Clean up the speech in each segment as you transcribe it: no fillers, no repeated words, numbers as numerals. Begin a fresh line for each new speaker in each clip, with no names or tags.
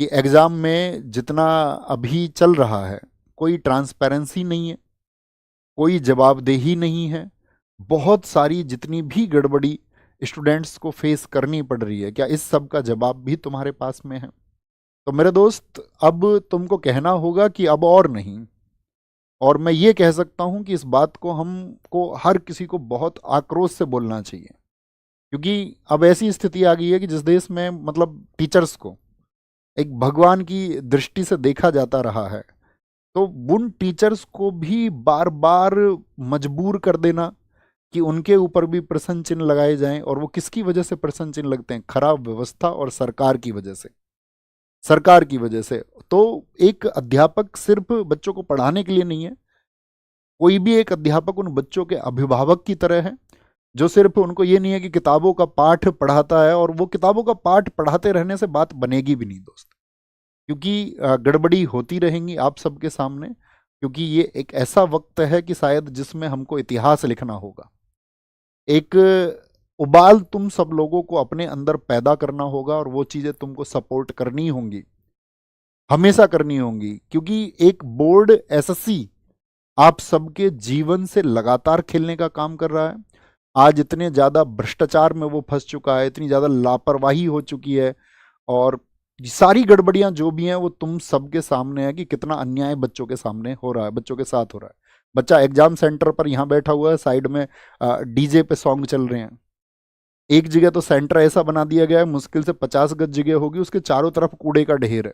कि एग्जाम में जितना अभी चल रहा है, कोई ट्रांसपेरेंसी नहीं है, कोई जवाबदेही नहीं है। बहुत सारी जितनी भी गड़बड़ी स्टूडेंट्स को फेस करनी पड़ रही है, क्या इस सब का जवाब भी तुम्हारे पास में है? तो मेरे दोस्त, अब तुमको कहना होगा कि अब और नहीं। और मैं ये कह सकता हूं कि इस बात को हमको हर किसी को बहुत आक्रोश से बोलना चाहिए, क्योंकि अब ऐसी स्थिति आ गई है कि जिस देश में मतलब टीचर्स को एक भगवान की दृष्टि से देखा जाता रहा है, तो उन टीचर्स को भी बार बार मजबूर कर देना कि उनके ऊपर भी प्रश्न चिन्ह लगाए जाएं। और वो किसकी वजह से प्रश्न चिन्ह लगते हैं? खराब व्यवस्था और सरकार की वजह से। सरकार की वजह से। तो एक अध्यापक सिर्फ बच्चों को पढ़ाने के लिए नहीं है, कोई भी एक अध्यापक उन बच्चों के अभिभावक की तरह है, जो सिर्फ उनको ये नहीं है कि किताबों का पाठ पढ़ाता है और वो किताबों का पाठ पढ़ाते रहने से बात बनेगी भी नहीं दोस्त। क्योंकि गड़बड़ी होती रहेंगी आप सबके सामने, क्योंकि ये एक ऐसा वक्त है कि शायद जिसमें हमको इतिहास लिखना होगा। एक उबाल तुम सब लोगों को अपने अंदर पैदा करना होगा और वो चीजें तुमको सपोर्ट करनी होंगी, हमेशा करनी होंगी, क्योंकि एक बोर्ड एसएससी आप सबके जीवन से लगातार खेलने का काम कर रहा है। आज इतने ज्यादा भ्रष्टाचार में वो फंस चुका है, इतनी ज्यादा लापरवाही हो चुकी है, और सारी गड़बड़ियां जो भी हैं वो तुम सबके सामने है कि कितना अन्याय बच्चों के सामने हो रहा है, बच्चों के साथ हो रहा है। बच्चा एग्जाम सेंटर पर यहाँ बैठा हुआ है, साइड में डीजे पे सॉन्ग चल रहे हैं। एक जगह तो सेंटर ऐसा बना दिया गया है, मुश्किल से 50 गज जगह होगी, उसके चारों तरफ कूड़े का ढेर है।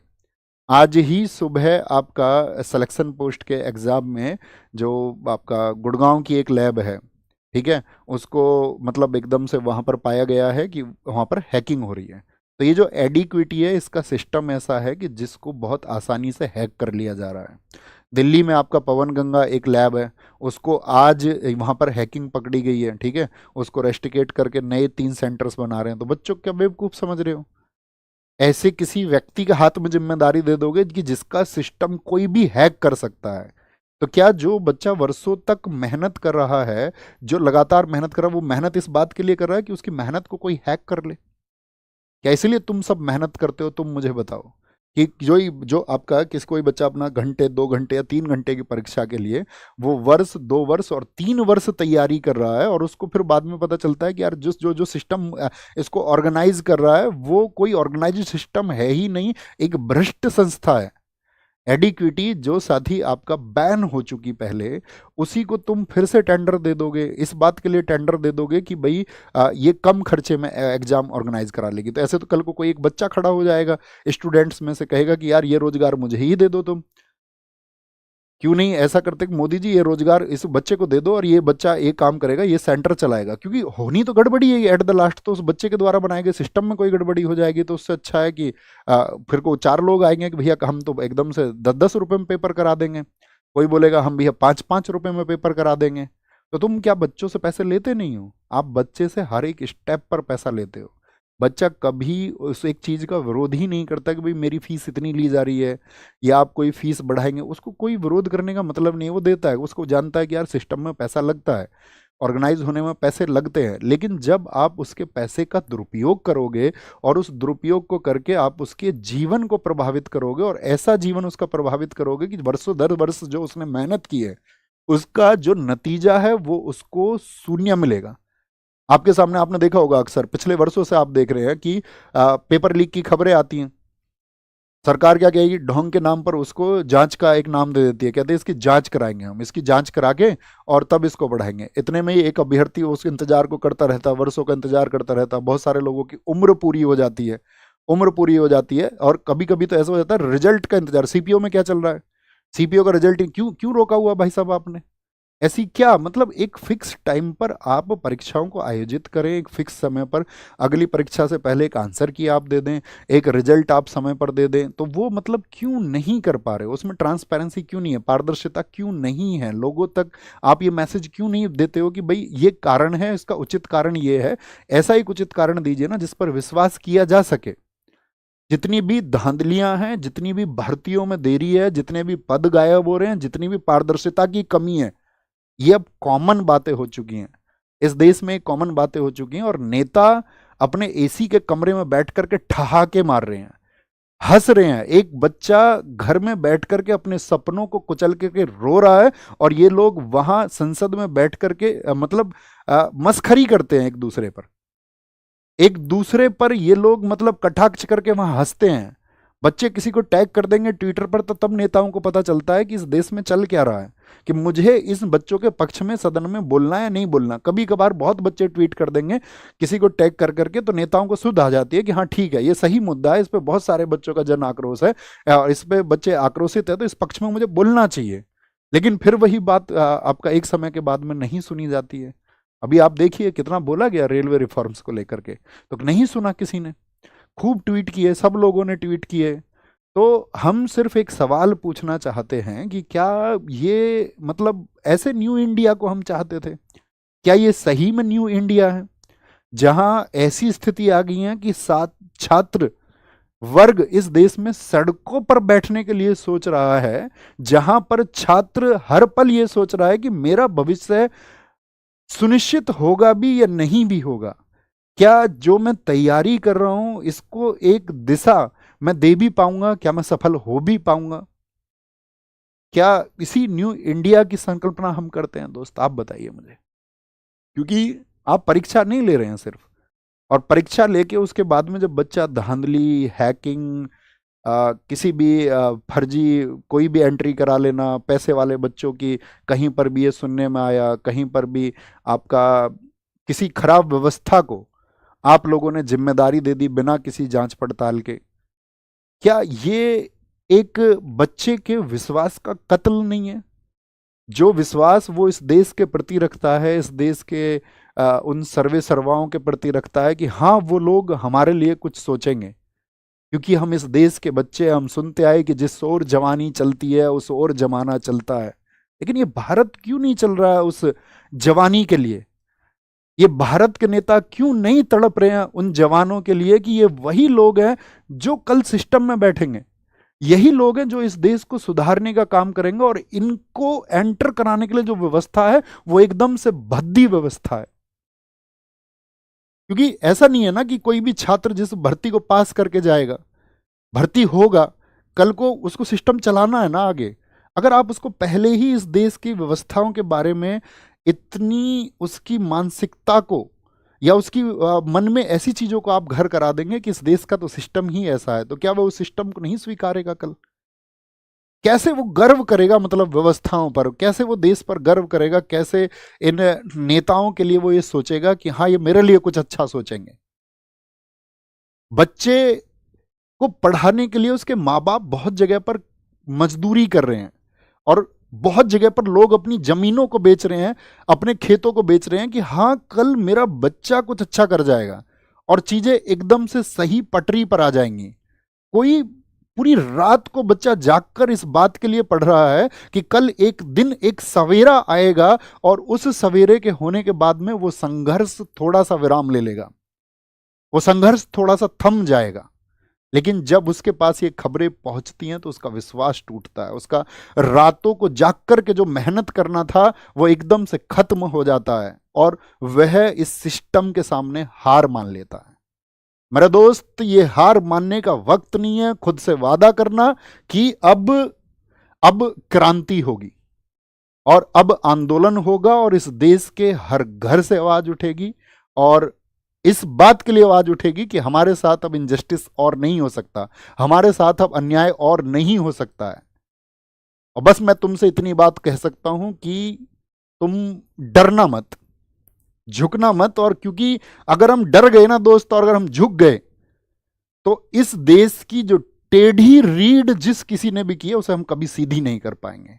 आज ही सुबह आपका सिलेक्शन पोस्ट के एग्जाम में जो आपका गुड़गांव की एक लैब है, ठीक है, उसको मतलब एकदम से वहां पर पाया गया है कि वहां पर हैकिंग हो रही है। तो ये जो एडिक्विटी है, इसका सिस्टम ऐसा है कि जिसको बहुत आसानी से हैक कर लिया जा रहा है। दिल्ली में आपका पवन गंगा एक लैब है, उसको आज वहां पर हैकिंग पकड़ी गई है, ठीक है। उसको रेस्टिकेट करके नए 3 सेंटर्स बना रहे हैं। तो बच्चों क्या बेवकूफ समझ रहे हो? ऐसे किसी व्यक्ति के हाथ में जिम्मेदारी दे दोगे कि जिसका सिस्टम कोई भी हैक कर सकता है? तो क्या जो बच्चा वर्षों तक मेहनत कर रहा है, जो लगातार मेहनत कर रहा है, वो मेहनत इस बात के लिए कर रहा है कि उसकी मेहनत को कोई हैक कर ले? क्या इसलिए तुम सब मेहनत करते हो? तुम मुझे बताओ कि जो आपका किस कोई बच्चा अपना घंटे 2 घंटे या 3 घंटे की परीक्षा के लिए वो वर्ष 2 वर्ष और 3 वर्ष तैयारी कर रहा है, और उसको फिर बाद में पता चलता है कि यार जिस जो जो सिस्टम इसको ऑर्गेनाइज कर रहा है वो कोई ऑर्गेनाइज सिस्टम है ही नहीं, एक भ्रष्ट संस्था है। एडिक्विटी जो साथी आपका बैन हो चुकी पहले, उसी को तुम फिर से टेंडर दे दोगे, इस बात के लिए टेंडर दे दोगे कि भाई ये कम खर्चे में एग्जाम ऑर्गेनाइज करा लेगी। तो ऐसे तो कल को कोई एक बच्चा खड़ा हो जाएगा स्टूडेंट्स में से, कहेगा कि यार ये रोजगार मुझे ही दे दो तुम। क्यों नहीं ऐसा करते कि मोदी जी ये रोजगार इस बच्चे को दे दो और ये बच्चा एक काम करेगा, ये सेंटर चलाएगा। क्योंकि होनी तो गड़बड़ी है एट द लास्ट, तो उस बच्चे के द्वारा बनाए गए सिस्टम में कोई गड़बड़ी हो जाएगी, तो उससे अच्छा है कि फिर को 4 लोग आएंगे कि भैया हम तो एकदम से 10-10 रुपए में पेपर करा देंगे। कोई बोलेगा हम भैया 5-5 रुपए में पेपर करा देंगे। तो तुम क्या बच्चों से पैसे लेते नहीं हो? आप बच्चे से हर एक स्टेप पर पैसा लेते हो। बच्चा कभी उस एक चीज का विरोध ही नहीं करता कि भाई मेरी फीस इतनी ली जा रही है या आप कोई फीस बढ़ाएंगे, उसको कोई विरोध करने का मतलब नहीं है। वो देता है, उसको जानता है कि यार सिस्टम में पैसा लगता है, ऑर्गेनाइज होने में पैसे लगते हैं। लेकिन जब आप उसके पैसे का दुरुपयोग करोगे और उस दुरुपयोग को करके आप उसके जीवन को प्रभावित करोगे, और ऐसा जीवन उसका प्रभावित करोगे कि वर्षों दर वर्ष जो उसने मेहनत की है उसका जो नतीजा है वो उसको शून्य मिलेगा। आपके सामने आपने देखा होगा, अक्सर पिछले वर्षों से आप देख रहे हैं कि पेपर लीक की खबरें आती हैं। सरकार क्या कहेगी? ढोंग के नाम पर उसको जांच का एक नाम दे देती है, कहते हैं इसकी जांच कराएंगे, हम इसकी जांच करा के और तब इसको बढ़ाएंगे। इतने में ही एक अभ्यर्थी उस इंतजार को करता रहता है, वर्षों का इंतजार करता रहता है। बहुत सारे लोगों की उम्र पूरी हो जाती है, उम्र पूरी हो जाती है, और कभी कभी तो ऐसा हो जाता है रिजल्ट का इंतजार। सीपीओ में क्या चल रहा है? सीपीओ का रिजल्ट क्यों क्यों रोका हुआ भाई साहब आपने? ऐसी क्या मतलब? एक फिक्स टाइम पर आप परीक्षाओं को आयोजित करें, एक फिक्स समय पर, अगली परीक्षा से पहले एक आंसर की आप दे दें, एक रिजल्ट आप समय पर दे दें। तो वो मतलब क्यों नहीं कर पा रहे हो? उसमें ट्रांसपेरेंसी क्यों नहीं है? पारदर्शिता क्यों नहीं है? लोगों तक आप ये मैसेज क्यों नहीं देते हो कि भाई ये कारण है, इसका उचित कारण ये है? ऐसा एक उचित कारण दीजिए ना जिस पर विश्वास किया जा सके। जितनी भी धांधलियां हैं, जितनी भी भर्तियों में देरी है, जितने भी पद गायब हो रहे हैं, जितनी भी पारदर्शिता की कमी है, ये अब कॉमन बातें हो चुकी हैं। इस देश में कॉमन बातें हो चुकी हैं, और नेता अपने एसी के कमरे में बैठ करके ठहाके मार रहे हैं। हंस रहे हैं। एक बच्चा घर में बैठ करके अपने सपनों को कुचल करके रो रहा है, और ये लोग वहां संसद में बैठ करके मतलब मस्खरी करते हैं एक दूसरे पर। एक दूसरे पर ये लोग मतलब कटाक्ष करके वहां हंसते हैं। बच्चे किसी को टैग कर देंगे ट्विटर पर, तो तब नेताओं को पता चलता है कि इस देश में चल क्या रहा है, कि मुझे इस बच्चों के पक्ष में सदन में बोलना है या नहीं बोलना। कभी कभार बहुत बच्चे ट्वीट कर देंगे किसी को टैग कर करके, तो नेताओं को सुध आ जाती है कि हाँ ठीक है, ये सही मुद्दा है, इस पर बहुत सारे बच्चों का जन आक्रोश है, और इस पे बच्चे आक्रोशित है, तो इस पक्ष में मुझे बोलना चाहिए। लेकिन फिर वही बात आपका एक समय के बाद में नहीं सुनी जाती है। अभी आप देखिए कितना बोला गया रेलवे रिफॉर्म्स को लेकर के, तो नहीं सुना किसी ने। खूब ट्वीट किए, सब लोगों ने ट्वीट किए। तो हम सिर्फ एक सवाल पूछना चाहते हैं कि क्या ये मतलब ऐसे न्यू इंडिया को हम चाहते थे? क्या ये सही में न्यू इंडिया है, जहां ऐसी स्थिति आ गई है कि सात छात्र वर्ग इस देश में सड़कों पर बैठने के लिए सोच रहा है, जहां पर छात्र हर पल ये सोच रहा है कि मेरा भविष्य सुनिश्चित होगा भी या नहीं भी होगा? क्या जो मैं तैयारी कर रहा हूं इसको एक दिशा मैं दे भी पाऊंगा? क्या मैं सफल हो भी पाऊंगा? क्या इसी न्यू इंडिया की संकल्पना हम करते हैं दोस्त? आप बताइए मुझे। क्योंकि आप परीक्षा नहीं ले रहे हैं सिर्फ, और परीक्षा लेके उसके बाद में जब बच्चा धांधली, हैकिंग, किसी भी फर्जी कोई भी एंट्री करा लेना, पैसे वाले बच्चों की, कहीं पर भी ये सुनने में आया, कहीं पर भी आपका किसी खराब व्यवस्था को आप लोगों ने जिम्मेदारी दे दी बिना किसी जांच पड़ताल के। क्या ये एक बच्चे के विश्वास का कत्ल नहीं है? जो विश्वास वो इस देश के प्रति रखता है, इस देश के उन सर्वे सर्वाओं के प्रति रखता है कि हाँ वो लोग हमारे लिए कुछ सोचेंगे, क्योंकि हम इस देश के बच्चे, हम सुनते आए कि जिस ओर जवानी चलती है उस ओर जमाना चलता है। लेकिन ये भारत क्यों नहीं चल रहा है उस जवानी के लिए? ये भारत के नेता क्यों नहीं तड़प रहे हैं उन जवानों के लिए कि ये वही लोग हैं जो कल सिस्टम में बैठेंगे, यही लोग हैं जो इस देश को सुधारने का काम करेंगे, और इनको एंटर कराने के लिए जो व्यवस्था है वो एकदम से भद्दी व्यवस्था है। क्योंकि ऐसा नहीं है ना कि कोई भी छात्र जिस भर्ती को पास करके जाएगा, भर्ती होगा, कल को उसको सिस्टम चलाना है ना आगे। अगर आप उसको पहले ही इस देश की व्यवस्थाओं के बारे में इतनी उसकी मानसिकता को या उसकी मन में ऐसी चीजों को आप घर करा देंगे कि इस देश का तो सिस्टम ही ऐसा है, तो क्या वो उस सिस्टम को नहीं स्वीकारेगा कल? कैसे वो गर्व करेगा मतलब व्यवस्थाओं पर? कैसे वो देश पर गर्व करेगा? कैसे इन नेताओं के लिए वो ये सोचेगा कि हाँ ये मेरे लिए कुछ अच्छा सोचेंगे? बच्चे को पढ़ाने के लिए उसके माँ बाप बहुत जगह पर मजदूरी कर रहे हैं, और बहुत जगह पर लोग अपनी जमीनों को बेच रहे हैं, अपने खेतों को बेच रहे हैं कि हाँ कल मेरा बच्चा कुछ अच्छा कर जाएगा और चीजें एकदम से सही पटरी पर आ जाएंगी। कोई पूरी रात को बच्चा जागकर इस बात के लिए पढ़ रहा है कि कल एक दिन एक सवेरा आएगा, और उस सवेरे के होने के बाद में वो संघर्ष थोड़ा सा विराम ले लेगा, वो संघर्ष थोड़ा सा थम जाएगा। लेकिन जब उसके पास ये खबरें पहुंचती हैं तो उसका विश्वास टूटता है, उसका रातों को जाग कर के जो मेहनत करना था वो एकदम से खत्म हो जाता है, और वह इस सिस्टम के सामने हार मान लेता है। मेरा दोस्त, ये हार मानने का वक्त नहीं है। खुद से वादा करना कि अब क्रांति होगी, और अब आंदोलन होगा, और इस देश के हर घर से आवाज उठेगी, और इस बात के लिए आवाज उठेगी कि हमारे साथ अब इनजस्टिस और नहीं हो सकता, हमारे साथ अब अन्याय और नहीं हो सकता है। और बस मैं तुमसे इतनी बात कह सकता हूं कि तुम डरना मत, झुकना मत। और क्योंकि अगर हम डर गए ना दोस्त, और अगर हम झुक गए, तो इस देश की जो टेढ़ी रीढ़ जिस किसी ने भी की है उसे हम कभी सीधी नहीं कर पाएंगे।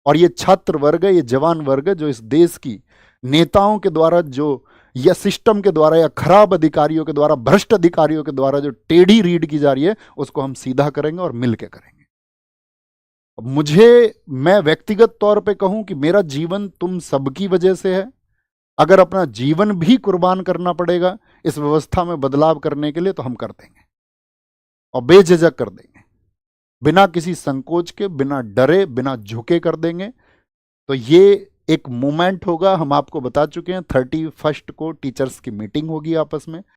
और ये छात्र वर्ग है, ये जवान वर्ग है, जो इस देश की नेताओं के द्वारा जो, या सिस्टम के द्वारा, या खराब अधिकारियों के द्वारा, भ्रष्ट अधिकारियों के द्वारा जो टेढ़ी रीढ़ की जा रही है, उसको हम सीधा करेंगे और मिलकर करेंगे। अब मैं व्यक्तिगत तौर पे कहूं कि मेरा जीवन तुम सबकी वजह से है। अगर अपना जीवन भी कुर्बान करना पड़ेगा इस व्यवस्था में बदलाव करने के लिए, तो हम कर देंगे, और बेझिझक कर देंगे, बिना किसी संकोच के, बिना डरे, बिना झुके कर देंगे। तो ये एक मोमेंट होगा, हम आपको बता चुके हैं। 31 को टीचर्स की मीटिंग होगी आपस में।